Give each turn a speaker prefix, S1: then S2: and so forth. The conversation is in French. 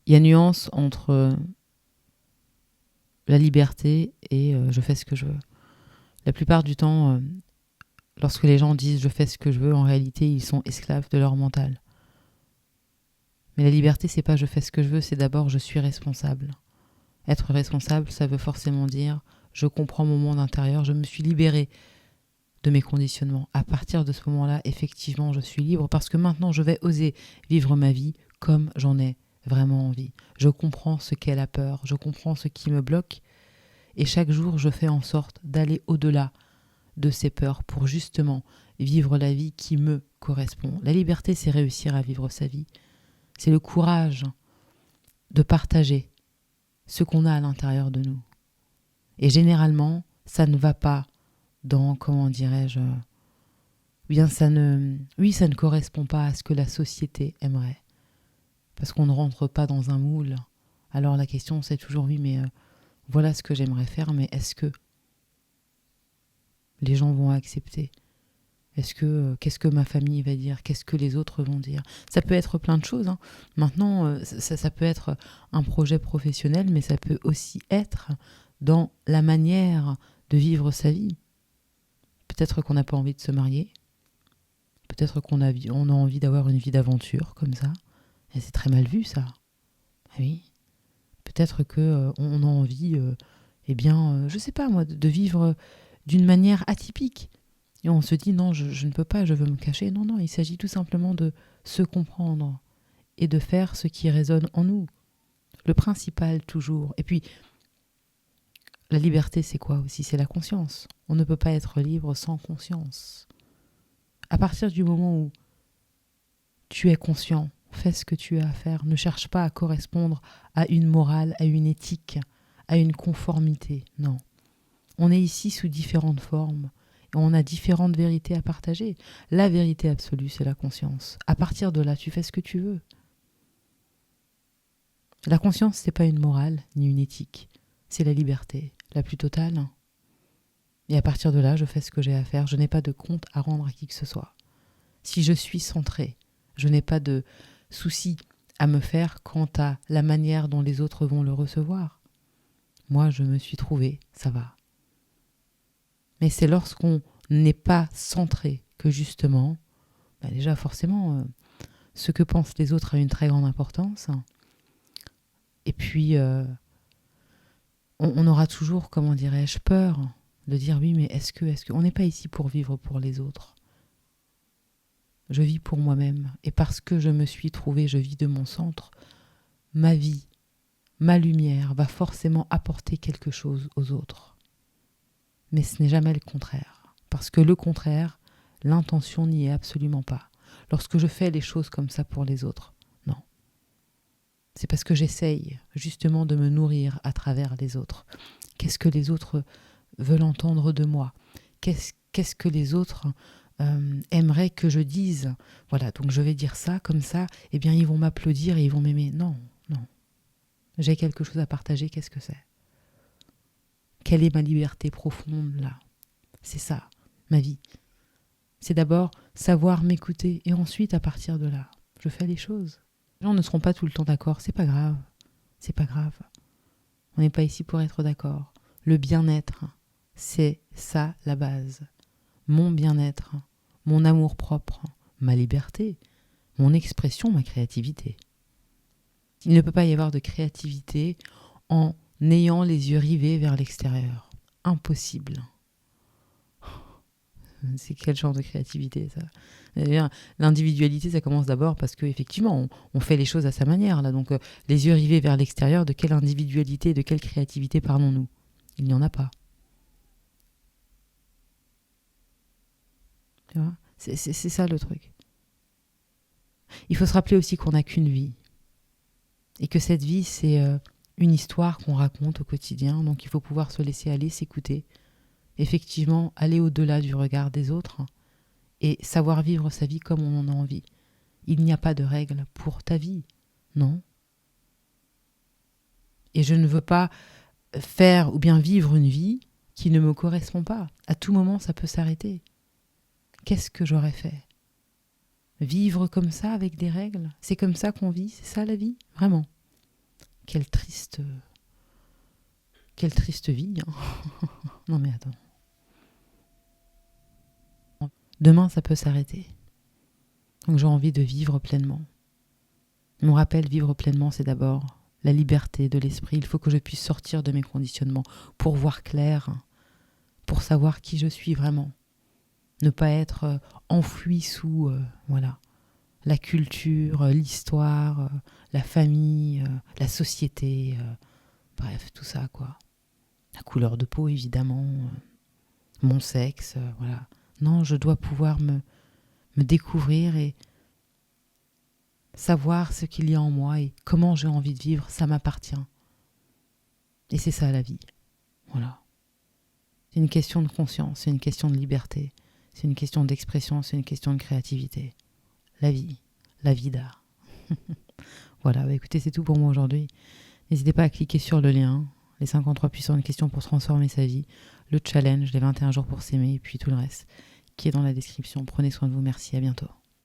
S1: Il y a nuance entre la liberté et je fais ce que je veux. La plupart du temps, lorsque les gens disent je fais ce que je veux, en réalité, ils sont esclaves de leur mental. Mais la liberté, c'est pas je fais ce que je veux, c'est d'abord je suis responsable. Être responsable, ça veut forcément dire je comprends mon monde intérieur, je me suis libérée de mes conditionnements. À partir de ce moment-là, effectivement, je suis libre parce que maintenant, je vais oser vivre ma vie comme j'en ai vraiment envie. Je comprends ce qu'est la peur, je comprends ce qui me bloque et chaque jour, je fais en sorte d'aller au-delà de ces peurs pour justement vivre la vie qui me correspond. La liberté, c'est réussir à vivre sa vie. C'est le courage de partager ce qu'on a à l'intérieur de nous. Et généralement, ça ne va pas dans, comment dirais-je, bien ça ne correspond pas à ce que la société aimerait. Parce qu'on ne rentre pas dans un moule. Alors la question c'est toujours oui, mais voilà ce que j'aimerais faire, mais est-ce que les gens vont accepter ? Est-ce que qu'est-ce que ma famille va dire ? Qu'est-ce que les autres vont dire ? Ça peut être plein de choses. Hein. Maintenant, ça peut être un projet professionnel, mais ça peut aussi être dans la manière de vivre sa vie. Peut-être qu'on n'a pas envie de se marier. Peut-être qu'on a envie d'avoir une vie d'aventure comme ça. Et c'est très mal vu ça. Ah oui. Peut-être qu'on a envie, je sais pas moi, de vivre d'une manière atypique. Et on se dit non, je ne peux pas, je veux me cacher. Non, il s'agit tout simplement de se comprendre et de faire ce qui résonne en nous. Le principal toujours. Et puis, la liberté, c'est quoi aussi ? C'est la conscience. On ne peut pas être libre sans conscience. À partir du moment où tu es conscient, fais ce que tu as à faire. Ne cherche pas à correspondre à une morale, à une éthique, à une conformité. Non. On est ici sous différentes formes. Et on a différentes vérités à partager. La vérité absolue, c'est la conscience. À partir de là, tu fais ce que tu veux. La conscience, c'est pas une morale ni une éthique. C'est la liberté, la plus totale. Et à partir de là, je fais ce que j'ai à faire. Je n'ai pas de compte à rendre à qui que ce soit. Si je suis centrée, je n'ai pas de souci à me faire quant à la manière dont les autres vont le recevoir. Moi, je me suis trouvée, ça va. Mais c'est lorsqu'on n'est pas centré que justement, déjà forcément, ce que pensent les autres a une très grande importance. Et puis, on aura toujours, comment dirais-je, peur de dire oui, mais est-ce que... On n'est pas ici pour vivre pour les autres. Je vis pour moi-même. Et parce que je me suis trouvée, je vis de mon centre, ma vie, ma lumière va forcément apporter quelque chose aux autres. Mais ce n'est jamais le contraire. Parce que le contraire, l'intention n'y est absolument pas. Lorsque je fais les choses comme ça pour les autres, non. C'est parce que j'essaye justement de me nourrir à travers les autres. Qu'est-ce que les autres veulent entendre de moi ? Qu'est-ce que les autres aimeraient que je dise ? Voilà, donc je vais dire ça, comme ça, eh bien ils vont m'applaudir et ils vont m'aimer. Non. J'ai quelque chose à partager, qu'est-ce que c'est ? Quelle est ma liberté profonde là ? C'est ça, ma vie. C'est d'abord savoir m'écouter et ensuite, à partir de là, je fais les choses. Les gens ne seront pas tout le temps d'accord, c'est pas grave. C'est pas grave. On n'est pas ici pour être d'accord. Le bien-être, c'est ça la base. Mon bien-être, mon amour-propre, ma liberté, mon expression, ma créativité. Il ne peut pas y avoir de créativité en ayant les yeux rivés vers l'extérieur. Impossible. C'est quel genre de créativité ça ? L'individualité, ça commence d'abord parce qu'effectivement, on fait les choses à sa manière. Là. Donc, les yeux rivés vers l'extérieur, de quelle individualité, de quelle créativité parlons-nous ? Il n'y en a pas. Tu vois ? C'est ça le truc. Il faut se rappeler aussi qu'on n'a qu'une vie. Et que cette vie, c'est une histoire qu'on raconte au quotidien. Donc, il faut pouvoir se laisser aller, s'écouter. Effectivement, aller au-delà du regard des autres et savoir vivre sa vie comme on en a envie. Il n'y a pas de règle pour ta vie, non. Et je ne veux pas faire ou bien vivre une vie qui ne me correspond pas. À tout moment, ça peut s'arrêter. Qu'est-ce que j'aurais fait ? Vivre comme ça avec des règles ? C'est comme ça qu'on vit ? C'est ça la vie ? Vraiment ? Quelle triste vie, hein. Non mais attends. Demain, ça peut s'arrêter. Donc j'ai envie de vivre pleinement. Mon rappel, vivre pleinement, c'est d'abord la liberté de l'esprit. Il faut que je puisse sortir de mes conditionnements pour voir clair, pour savoir qui je suis vraiment. Ne pas être enfoui sous la culture, l'histoire, la famille, la société, bref, tout ça, quoi. La couleur de peau, évidemment, mon sexe, voilà. Non, je dois pouvoir me découvrir et savoir ce qu'il y a en moi et comment j'ai envie de vivre, ça m'appartient. Et c'est ça la vie. Voilà. C'est une question de conscience, c'est une question de liberté, c'est une question d'expression, c'est une question de créativité. La vie, la vida. Voilà, bah écoutez, c'est tout pour moi aujourd'hui. N'hésitez pas à cliquer sur le lien, les 53 puissantes questions pour transformer sa vie, le challenge, les 21 jours pour s'aimer et puis tout le reste qui est dans la description. Prenez soin de vous, merci, à bientôt.